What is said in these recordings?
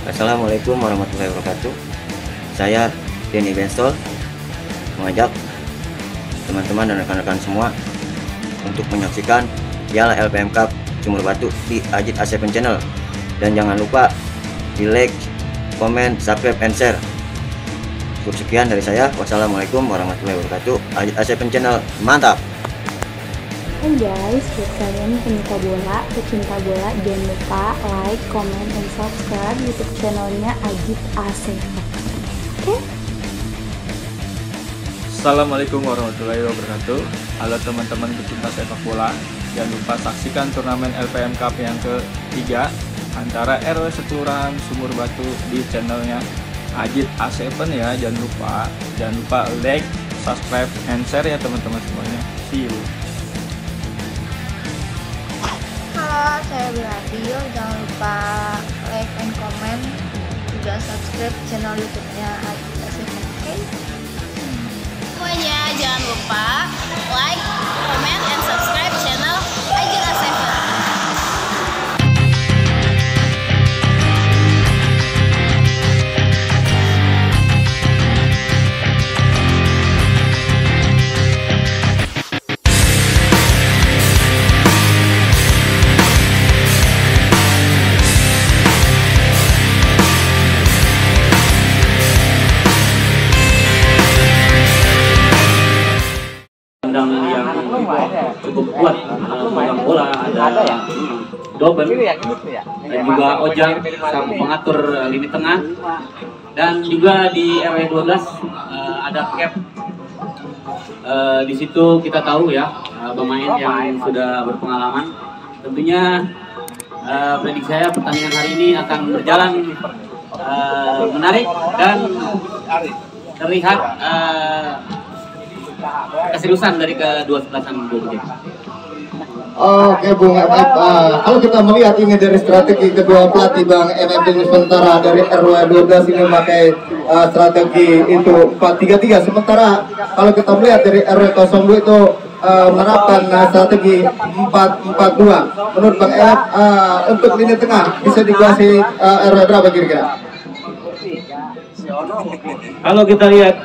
Assalamualaikum warahmatullahi wabarakatuh. Saya Denny Bensol mengajak teman-teman dan rekan-rekan semua untuk menyaksikan Piala LPM Cup Sumur Batu di Ajit A7 Channel. Dan jangan lupa di like, komen, subscribe, and share. Cukup sekian dari saya. Wassalamualaikum warahmatullahi wabarakatuh. Ajit A7 Channel, mantap! Hai guys, buat kalian penyuka bola, pecinta bola, jangan lupa like, comment, dan subscribe YouTube channelnya Ajit A7. Oke? Assalamualaikum warahmatullahi wabarakatuh. Halo teman-teman pecinta sepak bola, jangan lupa saksikan turnamen LPM Cup yang ketiga antara RW Sekelurahan Sumur Batu di channelnya Ajit A7 ya. Jangan lupa like, subscribe, and share ya teman-teman semuanya. See you. Halo, saya Biladio. Jangan lupa like and comment, juga subscribe channel YouTube-nya Ajit A7. Oke? Semuanya jangan lupa like, comment, and subscribe channel Ajit A7. Yang cukup kuat megang bola, ada Dobel dan juga Ojang sang pengatur lini tengah, dan juga di RW 12 ada Cap. Di situ kita tahu ya pemain yang sudah berpengalaman. Tentunya prediksi saya pertandingan hari ini akan berjalan menarik dan terlihat keseriusan dari kedua sebelasan Bung. Oke Bung MF, kalau kita melihat ini dari strategi kedua pelatih Bang MF ini, sementara dari RW 12 ini memakai strategi itu 4-3-3, sementara kalau kita melihat dari RW 02 itu menerapkan strategi 4-4-2. Menurut Bang MF, untuk lini tengah bisa dikuasai RW berapa kira-kira? Kalau kita lihat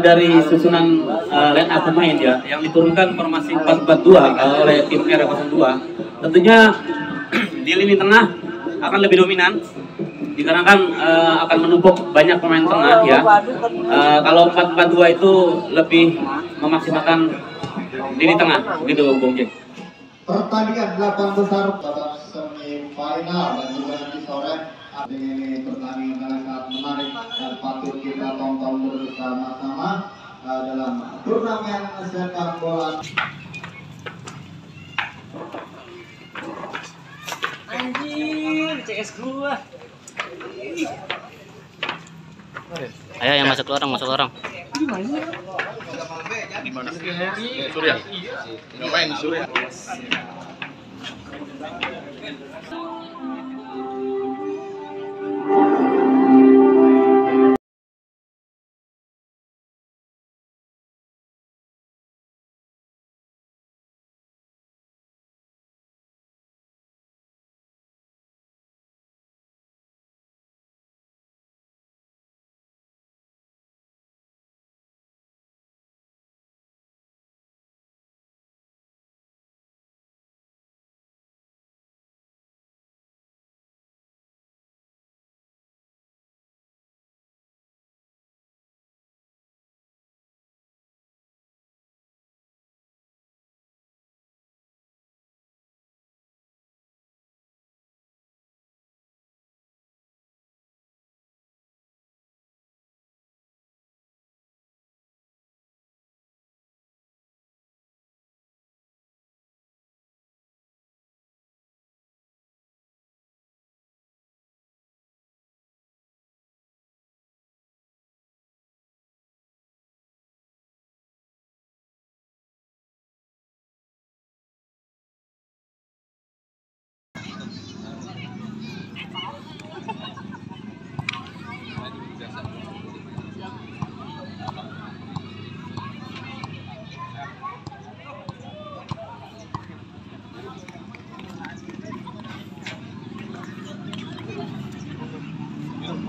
dari susunan line up pemain ya, yang diturunkan formasi 4-4-2 oleh tim R02, tentunya di lini tengah akan lebih dominan, dikarenakan akan menumpuk banyak pemain tengah ya. Kalau 4-4-2 itu lebih memaksimalkan lini tengah, gitu Bung Jack. Pertandingan 8 besar babak semifinal dan juga nanti sore ini pertandingan yang sangat menarik dan patut kita tonton bersama-sama dalam turnamen sepak bola. Anjir, CS gua. Ayo yang masuk lorong. Di mana? Surya. Ngapain Surya?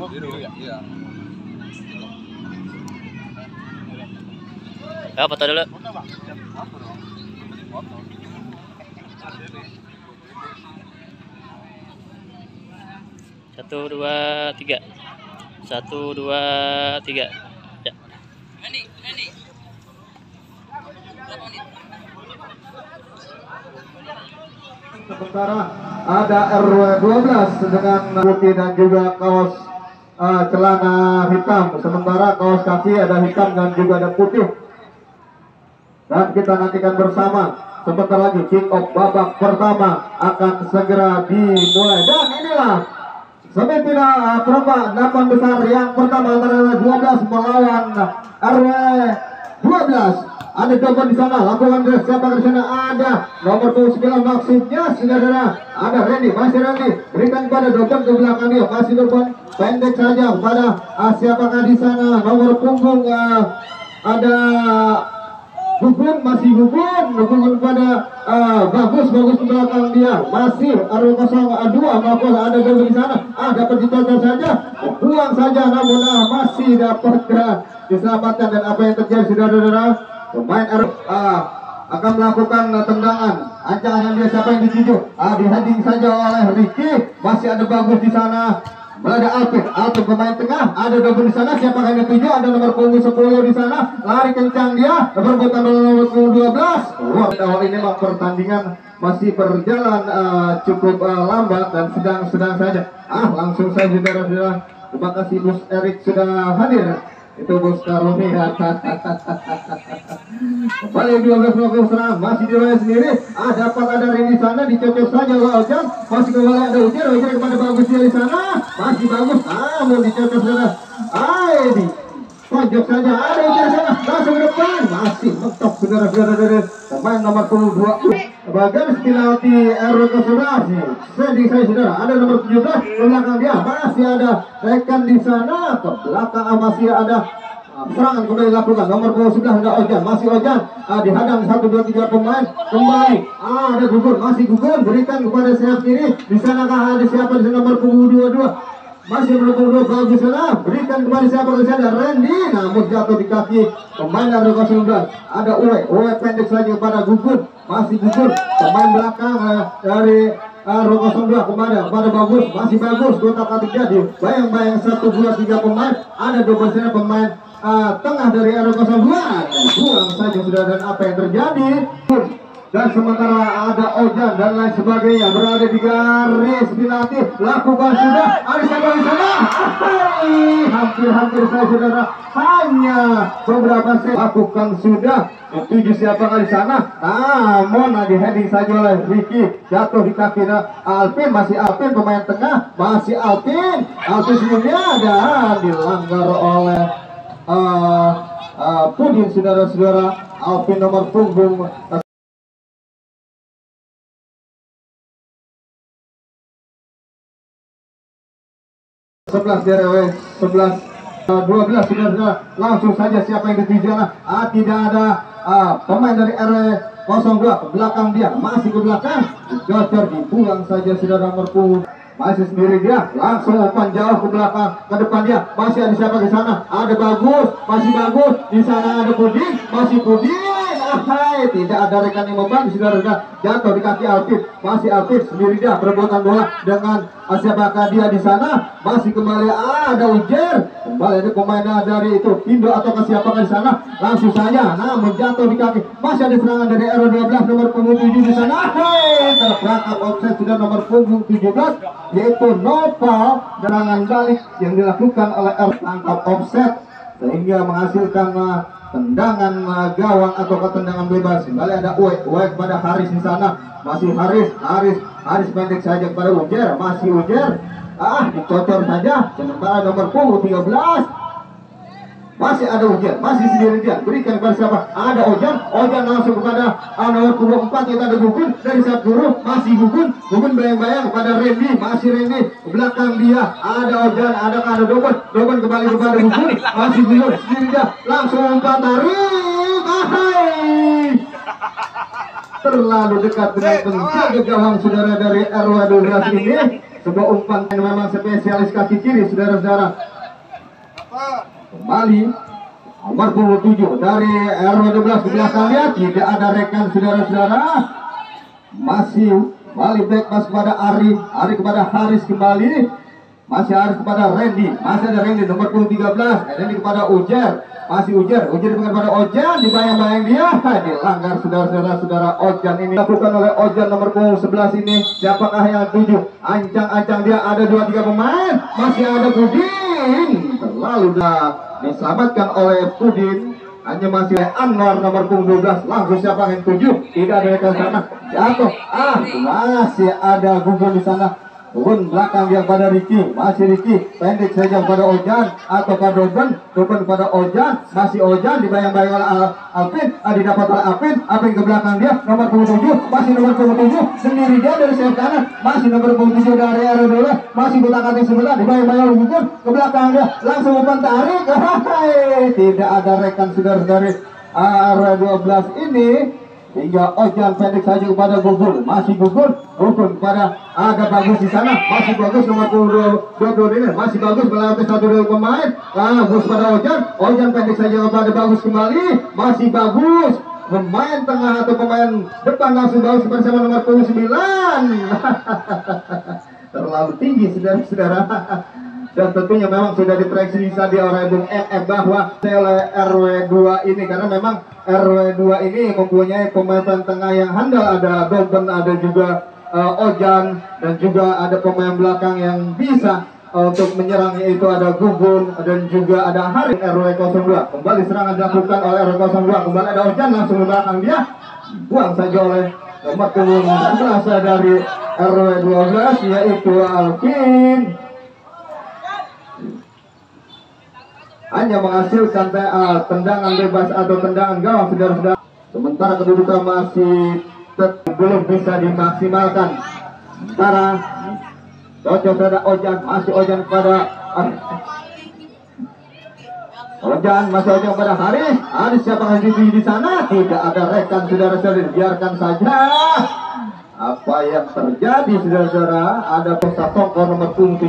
Ya, foto dulu. 1, 2, 3. 1, 2, 3. Ya. Sementara ada RW 12 dengan putih dan juga kaos celana hitam. Sementara kaos kaki ada hitam dan juga ada putih. Dan kita nantikan bersama. Sebentar lagi kick off babak pertama akan segera dimulai. Dan inilah semifinal perempat 8 besar yang pertama antara RW 12 melawan RW 12. Ada double di sana, lakukan dress siapa di sana, ada nomor 9 maksudnya saudara, ada Randy, masih Randy, berikan pada double ke belakang dia, masih double pendek saja pada siapakah di sana, nomor punggung ada Gugun, masih Gugun pada bagus ke belakang dia, masih RW02 melakukan ada double di sana, dapat ditolak saja, buang saja, namun masih dapat diselamatkan. Dan apa yang terjadi saudara-saudara, pemain akan melakukan tendangan. Ancang-ancang dia siapa yang dituju? Di-heading saja oleh Ricky. Masih ada bagus di sana. Ada Alvin pemain tengah. Ada double di sana. Siapa yang dituju? Ada nomor punggung 10 di sana. Lari kencang dia. Berbuatan nomor 12. Wah, ini memang pertandingan masih berjalan cukup lambat dan sedang saja. Langsung saja saudara-saudara. Terima kasih Bos Erik sudah hadir. Itu Bos Karoni. Balik 12 melakukan serang, masih diraya sendiri. Dapat ada Rini di sana, dicocok saja oleh Ojan. Masih kembali ada Ujar kepada bagus dia di sana. Masih bagus, namun dicocok sana. Ini pojok saja, ada Ujar di sana. Langsung ke depan, masih mentok saudara-saudara dari pemain nomor 22. Bagian penalti RW11. Sedih saya saudara, ada nomor 17 belakang dia, masih ada rekan di sana. Ke belakang masih ada serangan kembali dilakukan. Nomor 11 ada Ojan, masih Ojan dihadang 1, 2, 3 pemain kembali. Ada Gugun, masih Gugun, berikan kepada sayap kiri. Di sanakah ada siapa di nomor 22? Masih nomor 22 bagus sana, berikan kepada siapa di sana, Randy, namun jatuh di kaki pemain dari 19. Ada Uwe pendek saja kepada Gugun, masih Gugun, pemain belakang dari RW02 kepada bagus, masih bagus. Kota terjadi bayang-bayang 1, 2, 3 pemain. Ada double sana pemain tengah dari RW02. Buang saja sudah. Dan apa yang terjadi? Dan sementara ada Ojan dan lain sebagainya berada di garis penalti. Lakukan sudah. Ada siapa di sana? Hampir saya saudara. Hanya beberapa set lakukan sudah. Tujuh siapa di sana? Namun di heading saja oleh Ricky, jatuh di kaki Alvin. Masih Alvin pemain tengah, masih Alvin sebelumnya dan dilanggar oleh Pudin saudara-saudara. Alvin nomor punggung 11 DRW 11 12 saudara. Langsung saja siapa yang dituju? Tidak ada pemain dari RW02 ke belakang dia, masih ke belakang. Jocor dibuang saja saudara nomor punggung. Masih sendiri dia, langsung umpan jauh ke belakang, ke depan dia. Masih ada siapa di sana? Ada bagus, masih bagus. Di sana ada Pudin, masih Pudin. Tidak ada rekan yang membantu saudara. Jatuh di kaki Alvin, masih Alvin sendiri dia perbuatan bola dengan siapakah dia di sana. Masih kembali ada Ujer, kembali ada pemain dari itu Indo atau ke siapakah di sana. Langsung saja, namun jatuh di kaki. Masih ada serangan dari RW12 nomor punggung 7 di sana. Terperangkap offset sudah nomor punggung 17, yaitu Nopal. Serangan balik yang dilakukan oleh tangkap offset sehingga menghasilkan tendangan gawang atau tendangan bebas. Kembali ada Uwe kepada Haris di sana. Masih Haris pendek saja kepada Ujer, masih Ujer. Dicocor saja. Sementara nomor punggung 13 masih ada Ujer, masih sendiri dia. Berikan kepada siapa? Ada Ojan langsung kepada nomor punggung 4. Kita ada Gugun dari saat guru, masih Gugun bayang-bayang kepada Randy, masih Randy belakang dia. Ada Ojan, ada Dogon kembali kepada Gugun, masih Gugun sendiri dia. Langsung umpan tarik. Terlalu dekat dengan penjaga gawang saudara dari RW12 ini. sebuah umpan yang memang spesialis kaki kiri, saudara-saudara. Kembali nomor 27 dari RW12 di belakang dia, tidak ada rekan, saudara-saudara. Masih balik back pas kepada Ari kepada Haris kembali. Masih Haris kepada Randy, masih ada Randy nomor 13, Randy kepada Ujar. Masih Ujar kepada Ojan, dibayang-bayang dia, dilanggar saudara-saudara. Ojan ini dilakukan oleh Ojan nomor 11 ini. Siapakah yang tuju? Ancang-ancang dia, ada 2-3 pemain. Masih ada Pudin, terlalu diselamatkan oleh Pudin. Hanya masih Anwar nomor 12. Langsung siapa yang tuju? Tidak ada rekan sana. Jatuh. Masih ada gugur di sana. Turun belakang dia pada Ricky, masih Ricky, pendek saja pada Ojan atau pada Doben pada Ojan, masih Ojan dibayang-bayang oleh Alvin, didapat oleh Alvin ke belakang dia, nomor 27, masih nomor 27, sendiri dia dari sayap kanan, masih nomor 27 dari RW, masih buta-kating sebelah, dibayang-bayang oleh Gugur, ke belakang dia, langsung umpan tarik, tidak ada rekan saudara-saudari RW12 ini. Hingga Ojan pendek saja kepada Gugur, masih Gugur kepada ada Bagus di sana, masih Bagus nomor 22 ini, masih Bagus melewati 1-2 pemain. Bagus pada Ojan pendek saja kepada Bagus kembali, masih Bagus pemain tengah atau pemain depan langsung Bagus bersama nomor 29. Terlalu tinggi saudara-saudara. Dan tentunya memang sudah diprediksi tadi oleh Bung FF bahwa oleh RW2 ini, karena memang RW2 ini mempunyai pemain tengah yang handal, ada Doben, ada juga Ojan, dan juga ada pemain belakang yang bisa untuk menyerang, yaitu ada Gugun dan juga ada Hari. RW02 kembali serangan dilakukan oleh RW02, kembali ada Ojan langsung ke belakang dia, buang saja oleh nomor 11 dari RW12 yaitu Alvin. Hanya menghasilkan tendangan bebas atau tendangan gawang, saudara-saudara. Sementara kedudukan masih belum bisa dimaksimalkan. Sementara cocok pada Ojan, masih Ojan kepada Ojan, masih Ojan kepada Haris siapa yang di sana? Tidak ada rekan, saudara-saudara, biarkan saja. Apa yang terjadi, saudara-saudara? Ada Songkor nomor 70.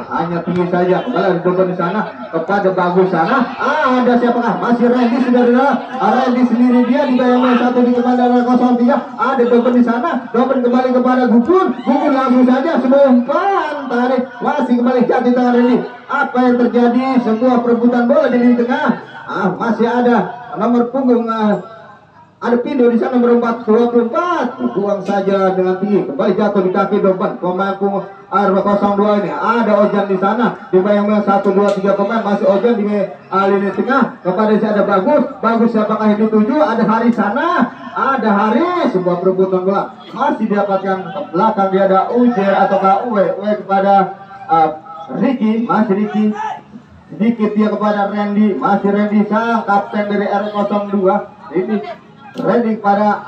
Hanya tinggi saja. Kembali ada Doben di sana kepada Bagus sana. Ada siapakah? Masih Randy, saudara-saudara. Randy sendiri dia dibayang satu di komandan 03. Ada Doben di sana. Doben kembali kepada Gugun langsung saja sebuah umpan tarik. Masih kembali jatuh tangan Randy. Apa yang terjadi? Sebuah perebutan bola di lini tengah. Masih ada nomor punggung ada Pindo di sana nomor 24, buang saja dengan tinggi, kembali jatuh di kaki Doben. Pemain RW02 ini ada Ojan di sana, dibayang-bayang 1, 2, 3 pemain, masih Ojan di lini tengah. Kepada si ada Bagus siapakah yang dituju? Ada Hari sana, ada Hari, sebuah perebutan bola masih didapatkan ke belakang. Dia ada Ujer ataukah Uwe kepada Ricky, masih Ricky, sedikit dia kepada Randy, masih Randy sang kapten dari RW02 ini. Randy pada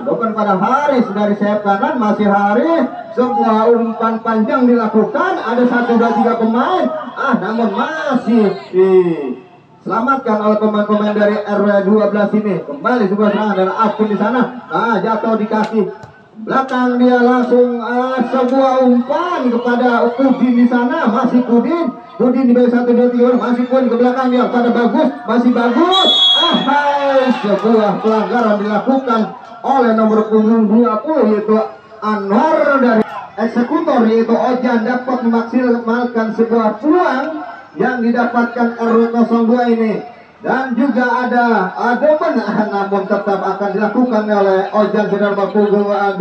Doben pada Haris dari sayap kanan, masih Haris, sebuah umpan panjang dilakukan, ada 1, 2, 3 pemain, namun masih diselamatkan oleh pemain-pemain dari RW12 ini. Kembali sebuah serangan dan Akun di sana, jatuh di kaki belakang dia langsung, sebuah umpan kepada Pudin di sana, masih Pudin di bawah 1, 2, 3, masih Pudin ke belakang dia pada Bagus, masih Bagus. Sebuah pelanggaran dilakukan oleh nomor punggung 20 yaitu Anwar dari eksekutor, yaitu Ojan dapat memaksimalkan sebuah peluang yang didapatkan RW02 ini. Dan juga ada Doben, namun tetap akan dilakukan oleh Ojan saudara punggung 12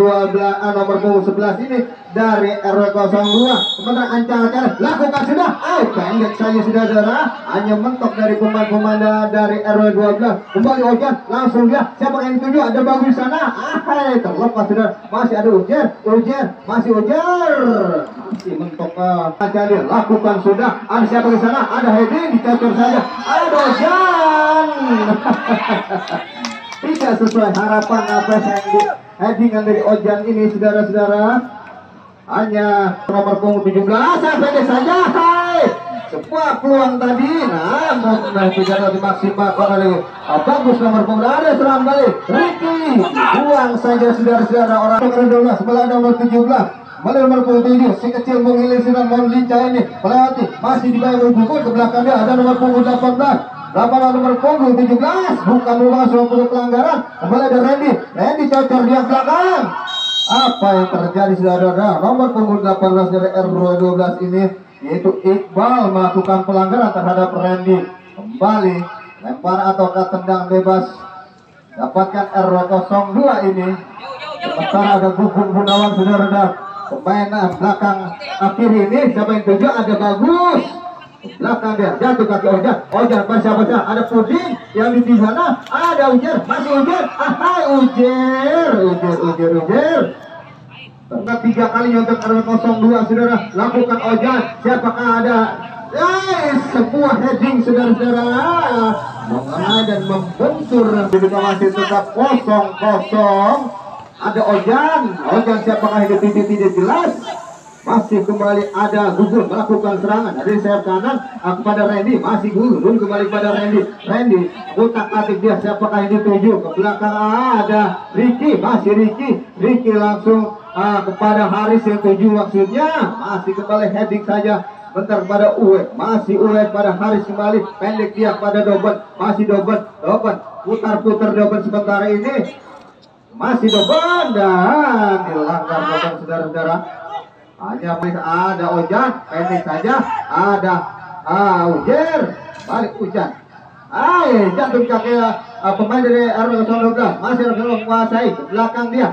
nomor punggung 11 ini dari RW02. Sementara ancang-ancang lakukan sudah, pendek saja saudara, hanya mentok dari pemain-pemain dari RW12. Kembali Ojan, langsung dia, siapa yang dituju? Ada Bagus sana, terlepas saudara, masih ada Ujer, masih Ujer, masih mentok jadi lakukan sudah. Ada siapa di sana? Ada Hedi, dicocor saja, ada Ojan. Tidak sesuai harapan apa yang headingan dari Ojan ini, saudara-saudara. Hanya nomor punggung 17 pendek saja. Sebuah peluang tadi, namun tidak dimaksimalkan oleh Bagus nomor punggung. Ada serangan balik Ricky, buang saja saudara-saudara. Orang sebelah nomor 17 Kembali nomor 27 si kecil menghilir sinar mohon lincah ini melewati masih dibayar pukul ke belakang dia ada nomor punggung 18 nomor punggung 17 bukan merupakan suatu pelanggaran. Kembali ada Randy cocor di belakang. Apa yang terjadi saudara? Nomor punggung 18 dari RW12 ini yaitu Iqbal melakukan pelanggaran terhadap Randy. Kembali lempar ataukah tendang bebas dapatkan RW02 ini. Sementara ada Gugung Gunawan saudara. Pemain belakang kiri ini siapa yang tuju ada bagus. Belakang dia jatuh kaki Ojan baca ada Puding yang di sana ada Ujer masih Ujer Ujer karena 3 kali untuk RW02 saudara lakukan Ojan siapakah ada sebuah heading saudara-saudara mengenai dan membentur di masih tetap kosong ada Ojan siapakah itu tidak jelas. Masih kembali ada Gugun melakukan serangan dari sayap kanan kepada Randy. Masih Gugun kembali kepada Randy utak-atik dia siapakah ini tuju ke belakang ada Ricky. Masih Ricky langsung kepada Haris yang tuju maksudnya. Masih kembali heading saja bentar pada Uwe. Masih Uwe pada Haris kembali pendek dia pada Doben. Masih Doben putar Doben sementara ini. Masih Doben dan dilanggar Doben saudara-saudara. Hanya ada Ojan pendek saja ada Ujer balik Ujan jatuh kaki pemain dari RW12 masih menguasai ke belakang dia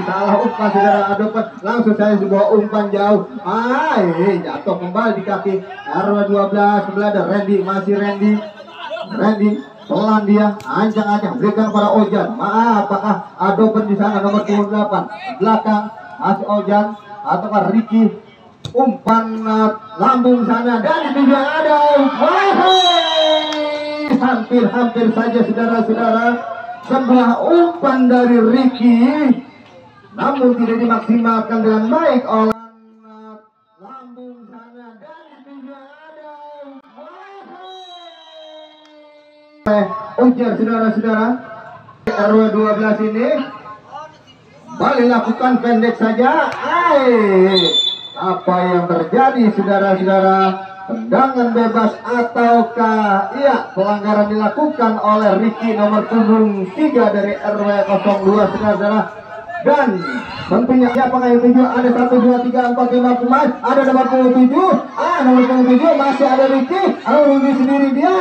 salah umpan saudara adopet langsung saya sebuah umpan jauh jatuh kembali di kaki RW12 sebelah ada Randy masih Randy pelan dia ancang berikan pada Ojan apakah adopet di sana nomor 28 belakang masih Ojan ataukah Ricky umpan lambung sana dan itu juga ada hampir saja saudara-saudara sebuah umpan dari Ricky namun tidak dimaksimalkan dengan baik oleh lambung sana dan itu juga ada Ujar saudara-saudara RW12 ini balik lakukan pendek saja. Apa yang terjadi saudara-saudara? Tendangan bebas ataukah pelanggaran dilakukan oleh Ricky nomor punggung 3 dari RW02 saudara-saudara. Dan tentunya siapakah yang tujuh? Ada 1, 2, 3, 4, 5 pemain. Ada nomor punggung 7. Nomor punggung 7 masih ada Ricky. Ricky sendiri dia.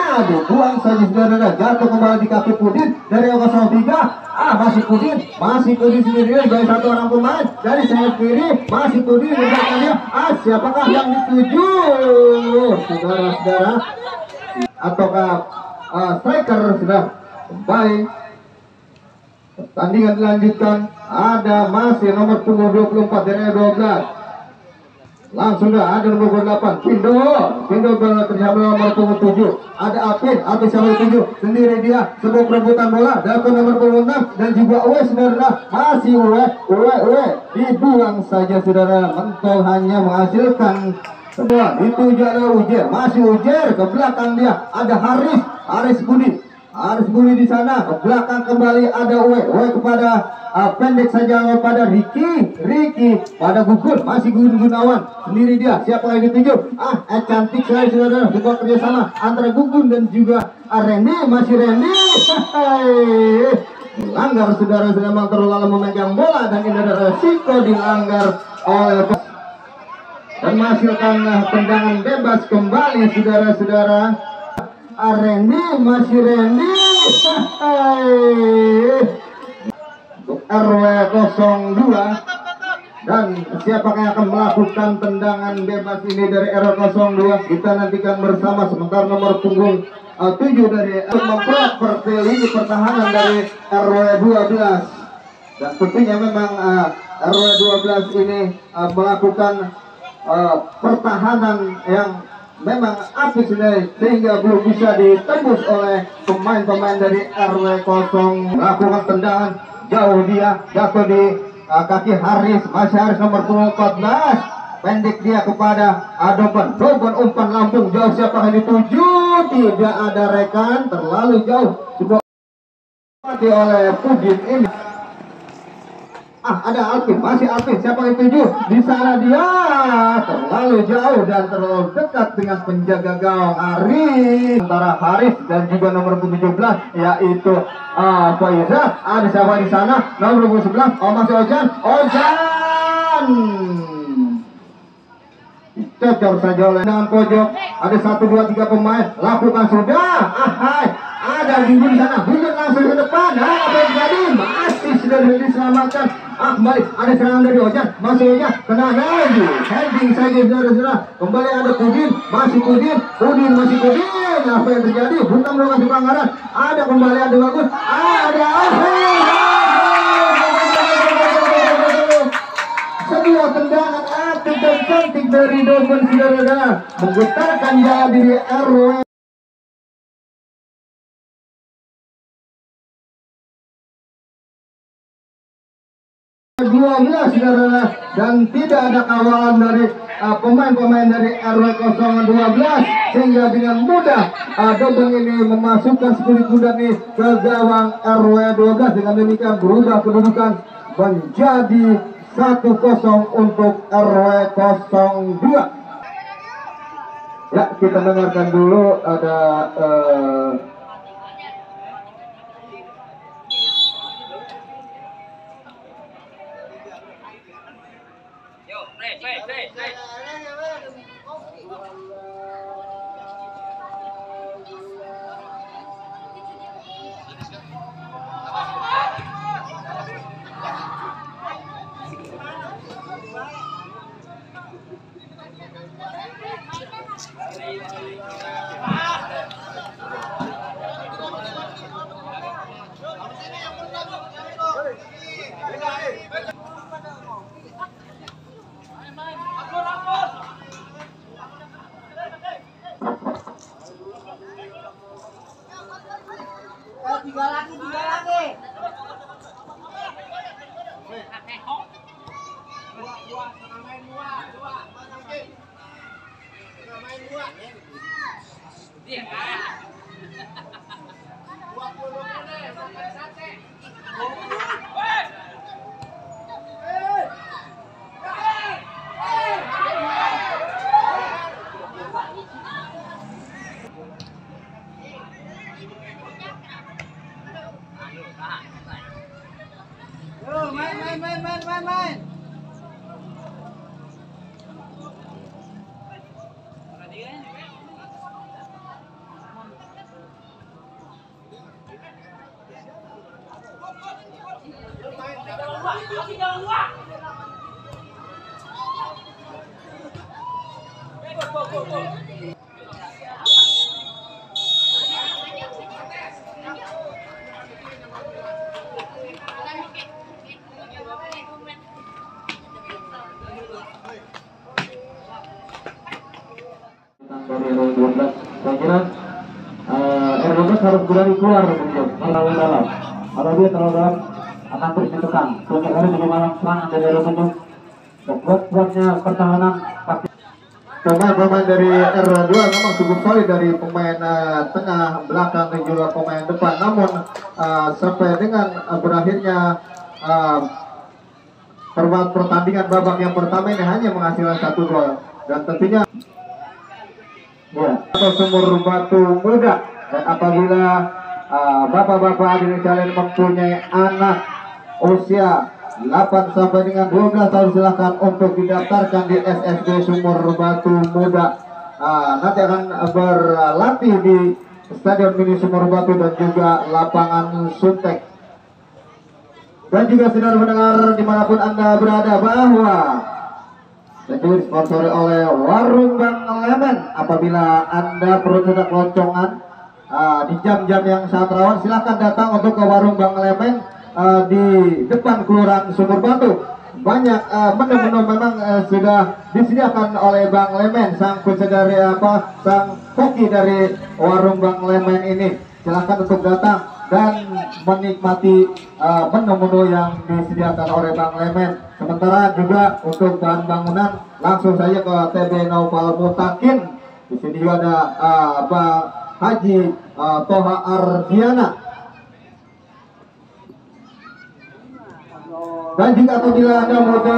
Buang saja saudara-saudara. Jatuh kembali di kaki Pudin dari RW03. Masih Pudin sendiri dari 1 orang pemain dari sayap kiri. Masih Pudin di belakangnya. Siapakah yang dituju saudara-saudara? Ataukah striker sudah kembali? Pertandingan dilanjutkan. Ada masih nomor punggung 24 dari 12. Langsung ada nomor 8 Pindo terhadap nomor punggung 7. Ada Apin sampai 7 sendiri dia sebuah perebutan bola dapat nomor punggung 6 dan juga Uwe saudara. Masih Uwe dibuang saja saudara. Mentol hanya menghasilkan sebuah dituju ada Ujer. Masih Ujer ke belakang dia ada Haris Budi di sana ke belakang kembali ada Uwe kepada pendek saja pada Ricky pada Gugun masih Gunawan sendiri dia siapa yang dituju cantik sekali saudara sebuah kerjasama antara Gugun dan juga Randy masih Randy dilanggar saudara-saudara memang terlalu memegang bola dan ini ada resiko dilanggar oleh dan menghasilkan tendangan bebas kembali saudara-saudara. Randy masih Randy untuk RW02 dan siapakah yang akan melakukan tendangan bebas ini dari RW02 kita nantikan bersama. Sementara nomor punggung 7 dari memperkuat lini pertahanan dari RW12 dan tentunya memang RW12 ini melakukan pertahanan yang memang apik sehingga belum bisa ditembus oleh pemain-pemain dari RW0 melakukan tendangan jauh dia jatuh di kaki Haris nomor 14 pendek dia kepada Doben umpan lambung jauh siapa yang dituju tidak ada rekan terlalu jauh sebuah oleh Pudin ini Ada Alvin, masih Alvin. Siapa yang tuju? Di sana dia terlalu jauh dan terlalu dekat dengan penjaga gawang Arif. Antara Haris dan juga nomor 17 yaitu Faiza. Ada siapa di sana? Nomor 11. Oh, masih Ojan. Cocok saja oleh dengan pojok. Ada 1, 2, 3 pemain. Lakukan sudah. Ada Ginjin di sana. Ginjin langsung ke depan. Apa yang terjadi? Masih sudah diselamatkan. Kembali ada serangan dari Ojan. Masih Ojan. Kena lagi. Heading saja saudara-saudara. Kembali ada Kudin. Masih Kudin. Masih Kudin. Apa yang terjadi? Bukan melakukan pelanggaran. Ada kembali ada bagus. Ada sebuah tendangan apik dan cantik dari Dogon saudara-saudara, menggetarkan jaya diri RW 12 saudara, dan tidak ada kawalan dari pemain-pemain dari RW 012 sehingga dengan mudah Dogon ini memasukkan kulit kuda ini ke gawang RW 12. Dengan demikian berubah kedudukan menjadi 1-0 untuk RW 02. Ya, kita dengarkan dulu ada tiga lagi. Main. Dari RW12, saya kira RW12 harus berani keluar terlalu dalam. Kalau dia terlalu dalam akan terus ditekan. Setiap hari bagaimana serangan dari RW7 buat-buatnya pertahanan pasti. Pemain dari RW2 memang cukup solid dari pemain tengah, belakang dan juga pemain depan. Namun sampai dengan berakhirnya pertandingan babak yang pertama ini hanya menghasilkan 1 gol, dan tentunya atau Sumur Batu Muda. Dan apabila bapak-bapak hadirin kalian mempunyai anak usia 8 sampai dengan 12 tahun, silahkan untuk didaftarkan di SSB Sumur Batu Muda. Nanti akan berlatih di Stadion Mini Sumur Batu dan juga lapangan Suntek. Dan juga saudara pendengar dimanapun Anda berada, bahwa dan juga disponsori oleh Warung Bang Lemen. Apabila Anda perlu cetak loncongan di jam-jam yang sangat rawan, silahkan datang untuk ke Warung Bang Lemen di depan Kelurahan Sumur Batu. Banyak menu-menu memang sudah disediakan oleh Bang Lemen, sang dari sang koki dari Warung Bang Lemen ini. Silahkan untuk datang dan menikmati menu-menu yang disediakan oleh Bang Lemen. Sementara juga untuk bahan bangunan, langsung saja ke TB Naufal Mutakin. Di sini juga ada Pak Haji Toha Ardiana. Dan jika apabila Anda mau ke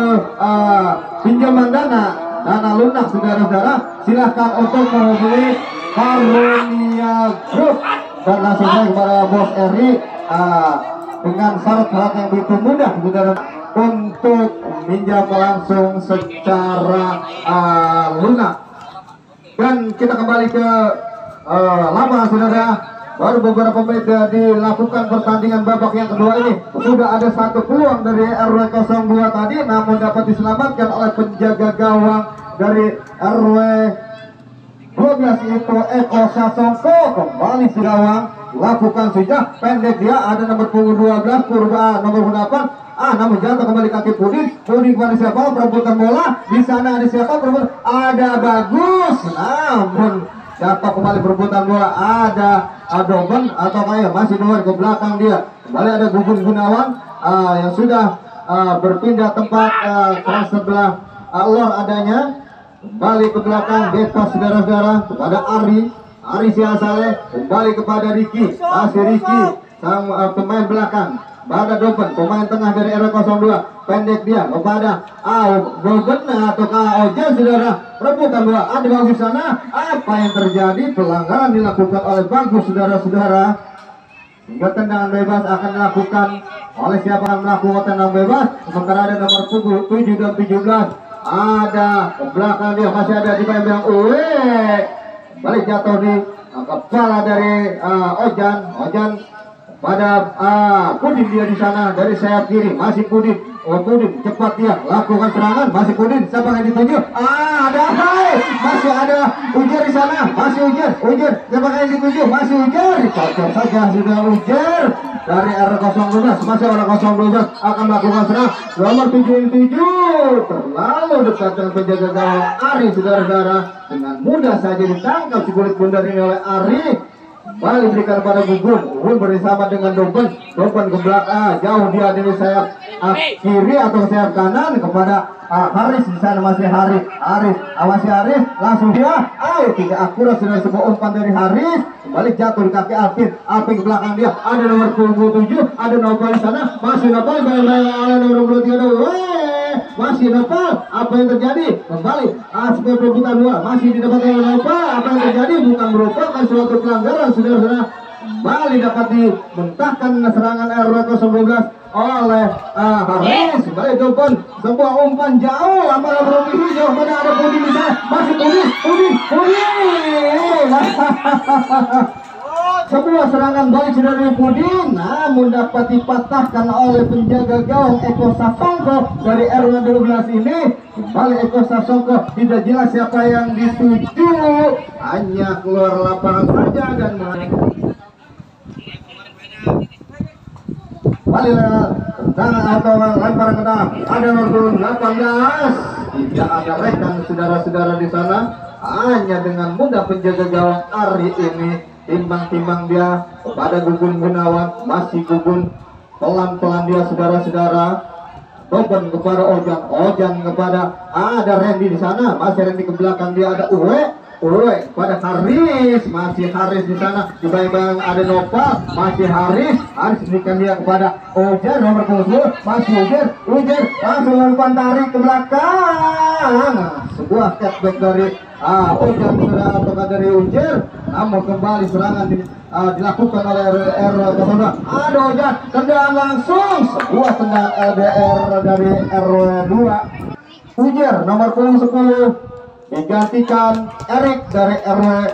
pinjaman dana lunak saudara-saudara, silahkan untuk menghubungi Karunia Group dan langsung saja kepada Bos Eri dengan syarat-syarat yang begitu mudah saudara untuk minjam langsung secara lunak. Dan kita kembali ke lapangan saudara. Baru beberapa menit dilakukan pertandingan babak yang kedua ini. Sudah ada satu peluang dari RW 02 tadi, namun dapat diselamatkan oleh penjaga gawang dari RW 12 itu Eko Sasongko. Kembali si gawang lakukan saja pendek dia, ada nomor punggung 12 Purba nomor 8. Namun jatuh kembali kaki Pudin kepada siapa? Perebutan bola. Di sana ada siapa? Perebutan ada Bagus. Namun jatuh kembali perebutan bola, ada Adoben atau kayak masih dua ke belakang dia. Kembali ada Gugun Gunawan yang sudah berpindah tempat ke sebelah lor adanya. Kembali ke belakang bebas saudara-saudara kepada Ari Siasale. Kembali kepada Riki, masih Riki sang pemain belakang. Pada Dopen, pemain tengah dari RW 02, pendek dia kepada Dopen atau Ojan saudara. Rebutan bola, ada Bagus sana. Apa yang terjadi? Pelanggaran dilakukan oleh Bagus saudara-saudara. Hingga tendangan bebas akan dilakukan oleh siapa yang melakukan tendangan bebas. Sementara ada nomor 7 dan 17. Ada ke belakang dia, masih ada di belakang balik jatuh di kepala dari Ojan pada Pudin dia di sana dari sayap kiri, masih Pudin cepat dia lakukan serangan, masih Pudin siapa yang dituju? Ada masih ada Ujar di sana, masih Ujar siapa yang dituju? Masih Ujar, cocok saja sudah Ujar dari R012, masih R012 akan melakukan serang nomor 77, terlalu dekat dengan penjaga gawang Ari saudara-saudara, dengan mudah saja ditangkap si kulit bundar ini oleh Ari. Kembali berikan pada Gugun bersama dengan Dopen ke belakang, jauh dia dari sayap kiri atau sayap kanan kepada Haris di sana, masih Haris langsung dia tidak akurat sudah sebuah umpan dari Haris. Kembali jatuh di kaki Alvin ke belakang dia, ada nomor 27, ada Nopal di sana, masih Nopal bayang-bayang nomor 23 masih Nopal. Apa yang terjadi? Kembali sebuah perebutan bola masih didapatkan oleh Nopal. Apa yang terjadi? Bukan merupakan suatu pelanggaran saudara-saudara. Kembali dapat dimentahkan serangan RW 012 oleh Haris. Kembali Dopen, sebuah umpan jauh, apalah belum hijau, mana ada Pudin di sana, masih Pudin. Sebuah serangan balik dari Pudin, namun dapat dipatahkan oleh penjaga gawang Eko Sasongko dari RW 12 ini. Kembali Eko Sasongko, tidak jelas siapa yang dituju, hanya keluar lapangan saja dan kembali tendangan atau lemparan ke dalam. Ada nomor 18, tidak ada rekan saudara-saudara di sana, hanya dengan mudah penjaga gawang Ari ini timbang dia kepada Gugun Gunawan, masih Gugun pelan-pelan dia saudara-saudara. Dopen kepada Ojan kepada ada Randy di sana, masih Randy ke belakang dia, ada Uwe kepada Haris, masih Haris di sana, di bayang-bayang ada Nopal, masih Haris berikan dia kepada Ojan nomor 10, masih Ujar langsung umpan tarik ke belakang, sebuah cutback dari Ojan sudah atau dari Ujar, namun kembali serangan dilakukan oleh RW 02. Ada Ojan, tendangan langsung, sebuah tendangan LDR dari RW 2. Ujar nomor 10 digantikan Erik dari RW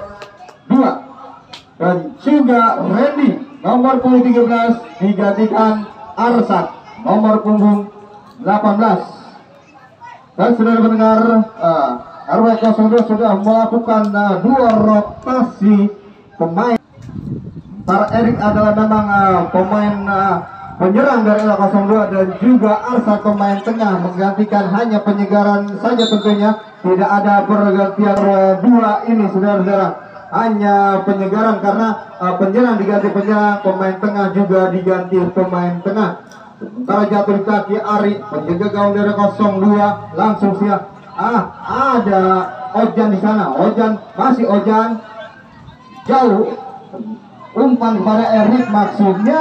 2 dan juga Randy nomor punggung 13 digantikan Arsat nomor punggung 18. Dan saudara mendengar RW 02 sudah melakukan dua rotasi pemain. Para Erik adalah memang pemain penyerang dari RW 02 dan juga Arsat pemain tengah, menggantikan hanya penyegaran saja tentunya, tidak ada pergantian RW 2 ini saudara-saudara, hanya penyegaran karena penyerang diganti penyerang, pemain tengah juga diganti pemain tengah. Sementara jatuh di kaki Ari, penjaga gawang dari 02 langsung siap. Ada Ojan di sana, masih Ojan jauh. Umpan kepada Erik maksudnya.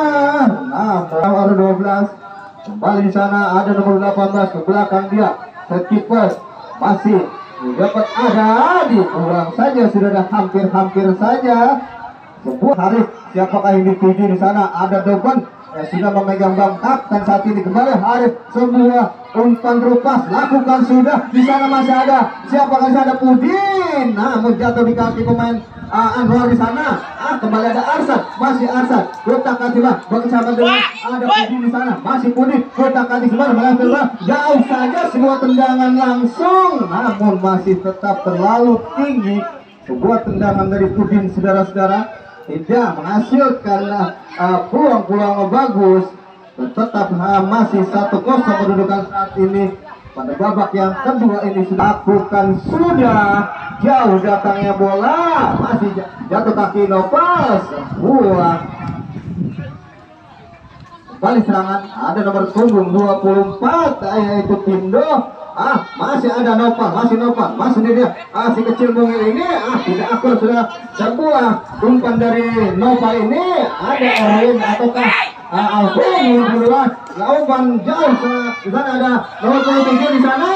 Nomor 12 Kembali di sana ada nomor 18 ke belakang dia. Keeper masih dapat ada dikurang saja, sudah ada hampir saja. Sebuah Haris, siapakah yang dituju di sana? Ada Dogon yang sudah memegang bangkap dan saat ini kembali Haris, sebuah umpan terupas lakukan sudah. Di sana masih ada siapakah? Ada Pudin, namun jatuh di kaki pemain Anwar di sana. Kembali ada Arsan, masih Arsan. Kotak kaki bersama dengan ada Pudin di sana, masih Pudin. Kotak kaki sebelah jauh saja, sebuah tendangan langsung, namun masih tetap terlalu tinggi. Sebuah tendangan dari Pudin, saudara-saudara, tidak menghasilkan peluang-peluang bagus. Tetap masih 1-0 kedudukan saat ini. Pada babak yang kedua ini sudah jauh datangnya bola, masih jatuh kaki Novas, buah. Kembali serangan, ada nomor punggung 24 yaitu Tindo. Masih ada Noval, masih dia, si kecil mungil ini, tidak akur sudah. Sebuah umpan dari Noval ini, ada Erwin ataukah Alvin duluan, umpan jauh di sana ada nomor 27 di sana,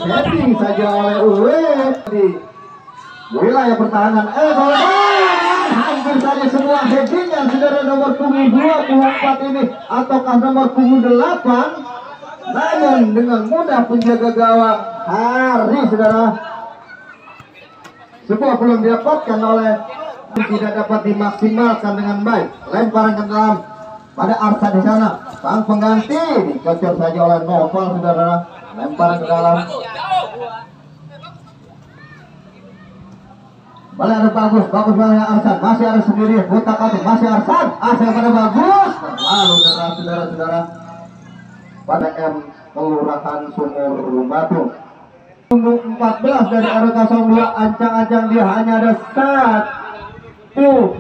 setting saja oleh Uwe di wilayah pertahanan. Hampir saja semua heading yang sudah nomor punggung 24 ini ataukah nomor punggung 8. Namun dengan mudah penjaga gawang Hari, saudara, sebuah belum didapatkan oleh, tidak dapat dimaksimalkan dengan baik. Lemparan ke dalam pada Arsan di sana, sang pengganti dikocor saja oleh Noval, saudara. Lemparan ke dalam. Boleh ada bagus banget Arsan, masih ada sendiri, buta kaki, masih Arsan, pada bagus. Lalu saudara-saudara pada M Kelurahan Sumur Batu. Tunggu 14 dari RW02, ancang-ancang dia hanya ada satu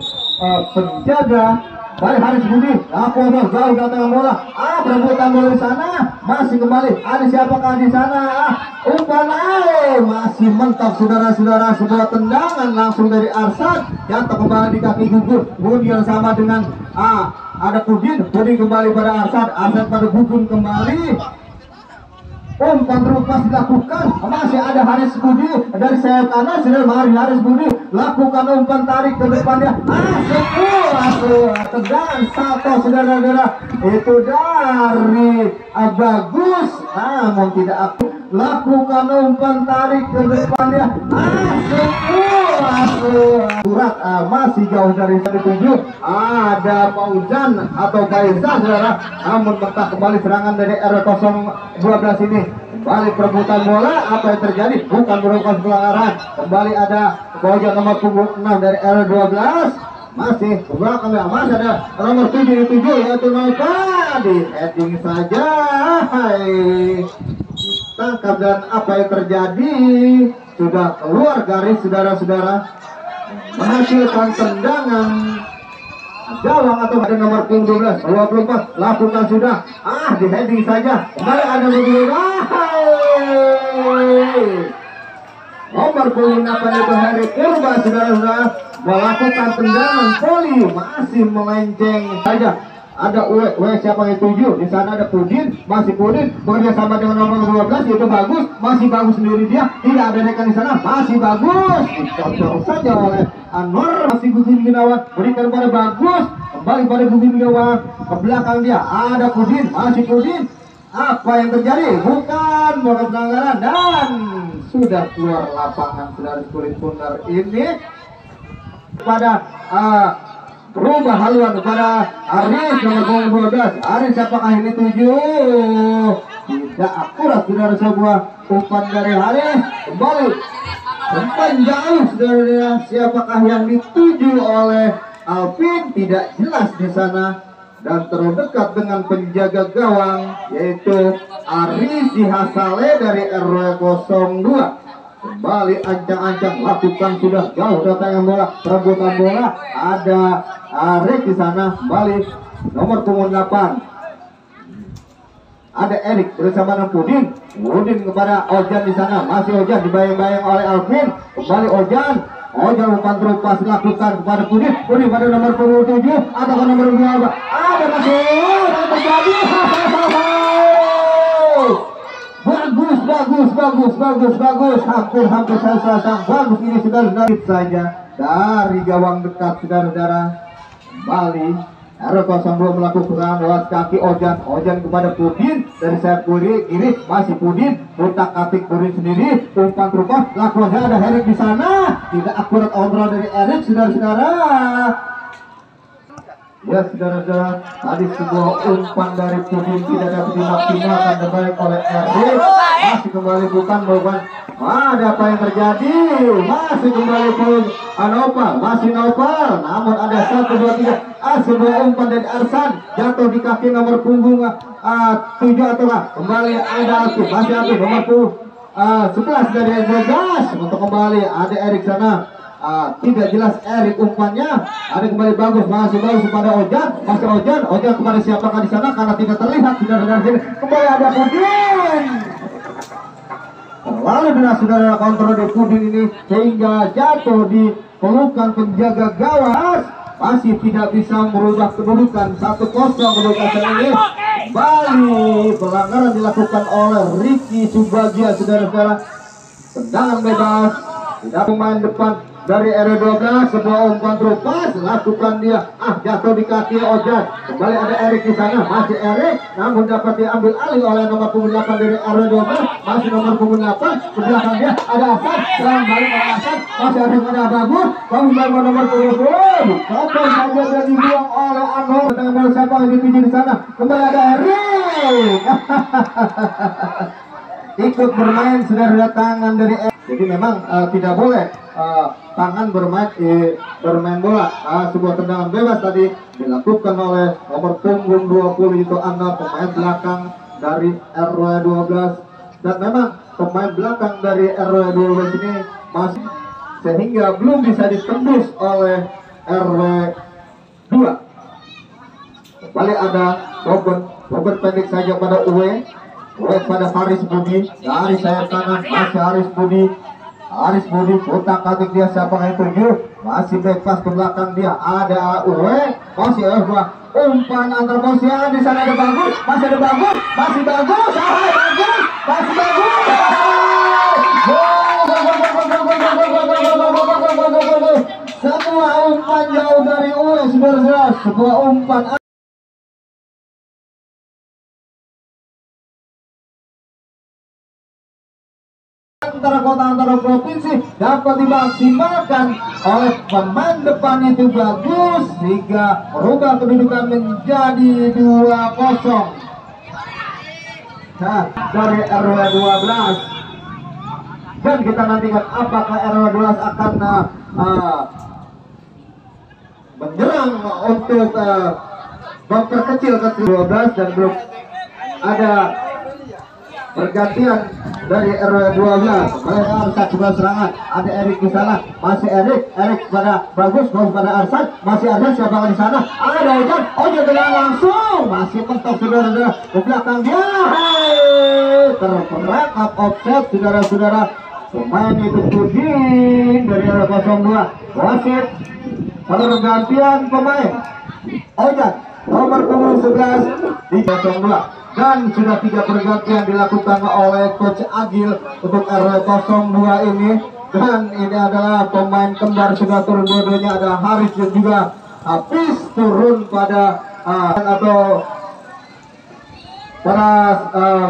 penjaga. Balik Haris Budi, jauh datang bola. Perebutan bola di sana, masih kembali. Ada siapakah di sana? Umpan masih mentok, saudara-saudara. Sebuah tendangan langsung dari Arsan, jatuh kembali di kaki Gugun. Kemudian sama dengan ada Pudin kembali pada Arsan pada Gugun kembali. Umpan terupas dilakukan, masih ada Haris Budi dari sayap kanan, sudah mari Haris Budi lakukan umpan tarik ke depannya. Sebuah tendangan salto, saudara-saudara, itu dari bagus, namun tidak aku lakukan umpan tarik ke depannya. Surat masih jauh dari 17. Ada Fauzan atau Faizan, saudara, namun mentah kembali serangan dari R012 ini. Balik perebutan bola, apa yang terjadi? Bukan merupakan pelanggaran. Kembali ada pojok nomor punggung 6 dari R12. Masih belakang, masih ada nomor 7 yaitu Nova. Di heading saja. Tangkap dan apa yang terjadi? Sudah keluar garis, saudara-saudara. Menghasilkan tendangan gawang atau ada nomor punggung 12, 24, lakukan sudah. Di heading saja. Kembali ada mobil. Nomor punggung 8 itu Hari Purba, saudara-saudara, melakukan tendangan voli, masih melenceng saja. Ada siapa yang 7 di sana, ada Pudin, masih Pudin bekerja sama dengan nomor 12 itu bagus, masih bagus sendiri dia, tidak ada rekan di sana, masih bagus, dicocok saja oleh Anwar, masih Gugun Gunawan berikan pada bagus, kembali pada Gugun Gunawan ke belakang dia, ada Pudin, masih Pudin. Apa yang terjadi? Bukan moda pelanggaran dan sudah keluar lapangan, saudara kulit pundar ini pada berubah haluan kepada Aris nomor 12. Aris apakah ini 7? Tidak akurat, saudara, sebuah umpan dari Aris. Kembali umpan jauh, saudara. Siapakah yang dituju oleh Alvin? Tidak jelas di sana. Dan terdekat dengan penjaga gawang yaitu Aris Hasale dari RW02. Kembali ancang-ancang, lakukan sudah jauh datangnya bola, perebutan bola, ada Arik di sana, kembali nomor punggung 8. Ada Erik bersama dengan Pudin kepada Ojan di sana, masih Ojan dibayang-bayang oleh Alvin, kembali Ojan, Ojek umpan terupas dilakukan kepada Pudin pada nomor 7 atau nomor 2. Ada masuk terjadi. Bagus. Hampir saja bagus ini saudara-saudara saja dari gawang dekat saudara-saudara. Kembali R02 melakukan lewat kaki Ojan kepada Pudin dari sayap kiri masih Pudin utak atik Pudin sendiri umpan terupas lakukan ada Erik di sana tidak akurat kontrol dari Erik saudara-saudara. Ya saudara-saudara, tadi sebuah umpan dari Pudin tidak dapat dimaksimalkan dengan oleh Erik. Masih kembali bukan. Ada apa yang terjadi? Masih kembali pun masih Nopal. Namun ada 1, 2, 3. Sebuah umpan dari Arsan jatuh di kaki nomor punggung 7 atau kembali ada Alfi. Masih Alfi nomor 11 dari Endregas untuk kembali ada Erik sana. Tidak jelas Erik umpannya. Ada kembali masih bagus kepada Ojan kepada siapakah di sana karena tidak terlihat dari sini. Kembali ada Pudin. Lalu dengan saudara kontrol di Pudin ini sehingga jatuh di pelukan penjaga gawang. Masih tidak bisa merubah kedudukan 1-0 kedudukan ini. Kembali pelanggaran dilakukan oleh Ricky Subagia saudara-saudara. Tendangan bebas tidak pemain depan dari R12 sebuah umpan terupas lakukan dia jatuh di kaki Ojan. Kembali ada Erik di sana masih Erik namun dapat diambil alih oleh nomor 8 dari R12 masih nomor 8 ke belakang dia ada Hasan serang balik oleh Hasan masih ada bagus nomor 20 apa saja sudah dibuang oleh Anwar dengan siapa yang dituju di sana. Kembali ada Erik ikut bermain saudara tangan dari Erik. Jadi memang tidak boleh tangan bermain bola. Sebuah tendangan bebas tadi dilakukan oleh nomor punggung 20 itu Anwar pemain belakang dari RW12 dan memang pemain belakang dari RW12 ini masih sehingga belum bisa ditembus oleh RW2. Kembali ada Robert pendek saja pada Uwe pada Haris Budi dari sayap kanan masih Haris Budi utak atik dia siapa yang tuju masih bebas ke belakang dia ada Uwe masih umpan antar posisi di sana ada bagus masih bagus sebuah umpan jauh dari Uwe saudara sebuah umpan antara kota antara provinsi dapat dimaksimalkan oleh pemain depan itu bagus sehingga merubah kedudukan menjadi 2-0 dari RW12 dan kita nantikan apakah RW12 akan menyerang untuk memperkecil ke 12 dan belum ada pergantian dari RW12. Kembali Arsan sebelah serangan ada Erik di sana masih Erik pada bagus pada Arsan masih ada siapa di sana ada Ojan dengan langsung masih mentok saudara-saudara ke belakang dia terperangkap offset saudara-saudara pemain itu Pudin dari RW02 wasit pergantian pemain Ojan nomor 11 di 02 dan sudah 3 pergantian dilakukan oleh Coach Agil untuk RW02 ini dan ini adalah pemain kembar sudah turun dua-duanya ada Haris dan juga Hafiz turun pada atau pada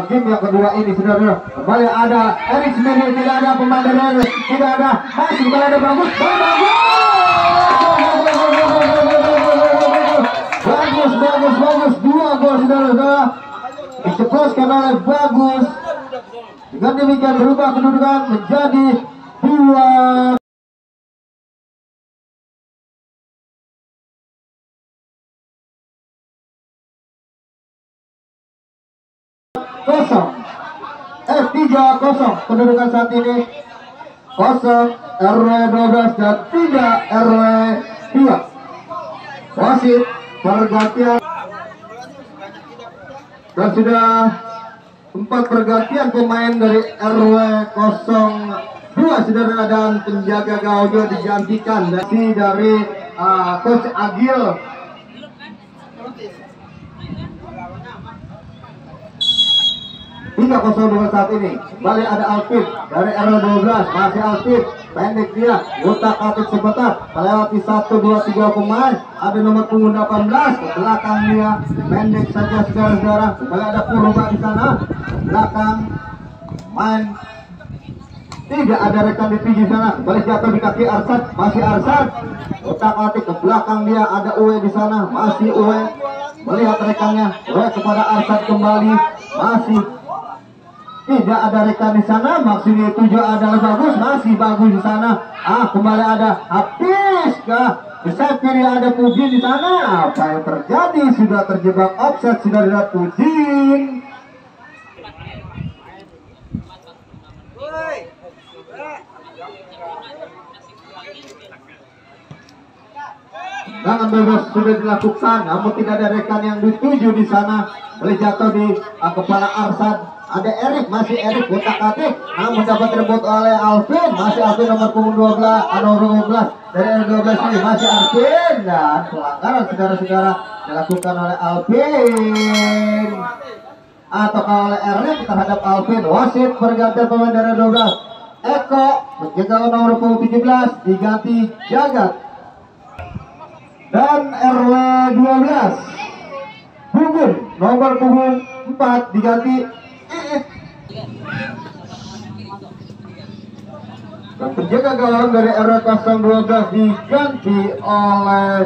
game yang kedua ini saudara. Kembali ada Erik sendiri tidak ada pemain dari Erik tidak ada masih kembali ada bagus bagus 2 gol saudara-saudara diceploskan oleh bagus dengan demikian berubah kedudukan menjadi 2-0. Kedudukan saat ini 0 RW12 dan 3 RW2. Wasit pergantian dan sudah 4 pergantian pemain dari RW02 2 saudara, dan penjaga gawang digantikan dari Coach Agil. Hingga 0-2 saat ini balik ada Alvin dari RW12, masih Alvin pendek dia, utak atik sebentar melewati 1, 2, 3 pemain, ada nomor punggung 18 ke belakang dia, pendek saja saudara-saudara. Kembali ada Purba di sana belakang main, tidak ada rekan di tinggi sana, balik jatuh di kaki Arsad, masih Arsad utak atik ke belakang dia, ada Uwe di sana, masih Uwe melihat rekannya, Uwe kepada Arsad kembali, masih tidak ada rekan di sana, maksudnya 7 adalah bagus, masih bagus di sana. Kembali ada habis kah? Bisa kiri ada Pudin di sana. Apa yang terjadi? Sudah terjebak offset, sudah ada Pudin. Tangan bebas sudah dilakukan, namun tidak ada rekan yang dituju di sana. Boleh jatuh di kepala Arsad. Ada Erik, masih Erik otak-atik, namun dapat rebut oleh Alvin, masih Alvin nomor punggung 12, nomor 12 dari R12 ini, masih Alvin, dan pelanggaran saudara-saudara dilakukan oleh Alvin atau oleh Erik terhadap Alvin. Wasit berganti pemain dari R12, Eko menjaga nomor punggung 17 diganti Jagat, dan RW12 Bungun nomor punggung 4 diganti dan penjaga gawang dari RW012 diganti oleh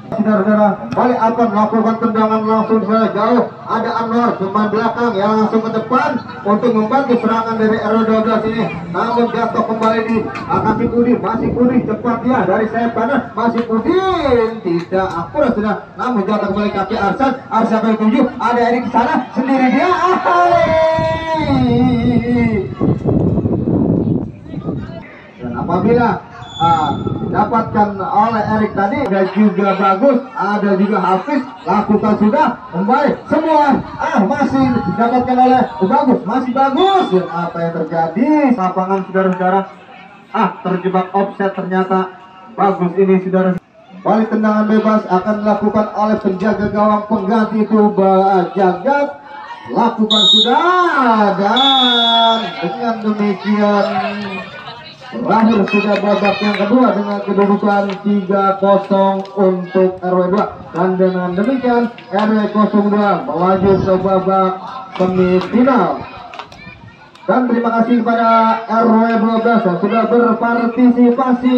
saudara-saudara. Balik akan melakukan tendangan langsung saya jauh, ada Anwar pemain belakang yang langsung ke depan untuk membantu serangan dari RW12 ini, namun jatuh kembali di kaki Udin, masih Udin cepat dia dari sayap kanan, masih Udin tidak akurat sudah, namun jatuh kembali kaki Arsad, Arsad ke 7, ada Erik di sana sendiri dia, dan apabila didapatkan oleh Erik tadi, ada juga bagus, ada juga Hafiz, lakukan sudah kembali semua, masih didapatkan oleh bagus, masih bagus. Dan apa yang terjadi lapangan saudara-saudara, terjebak offset ternyata bagus ini saudara. Balik tendangan bebas akan dilakukan oleh penjaga gawang pengganti itu Jagat, lakukan sudah, dan dengan demikian terakhir sudah babak yang kedua dengan kedudukan 3-0 untuk RW2, dan dengan demikian RW02 melaju ke babak semifinal. Dan terima kasih kepada RW12 yang sudah berpartisipasi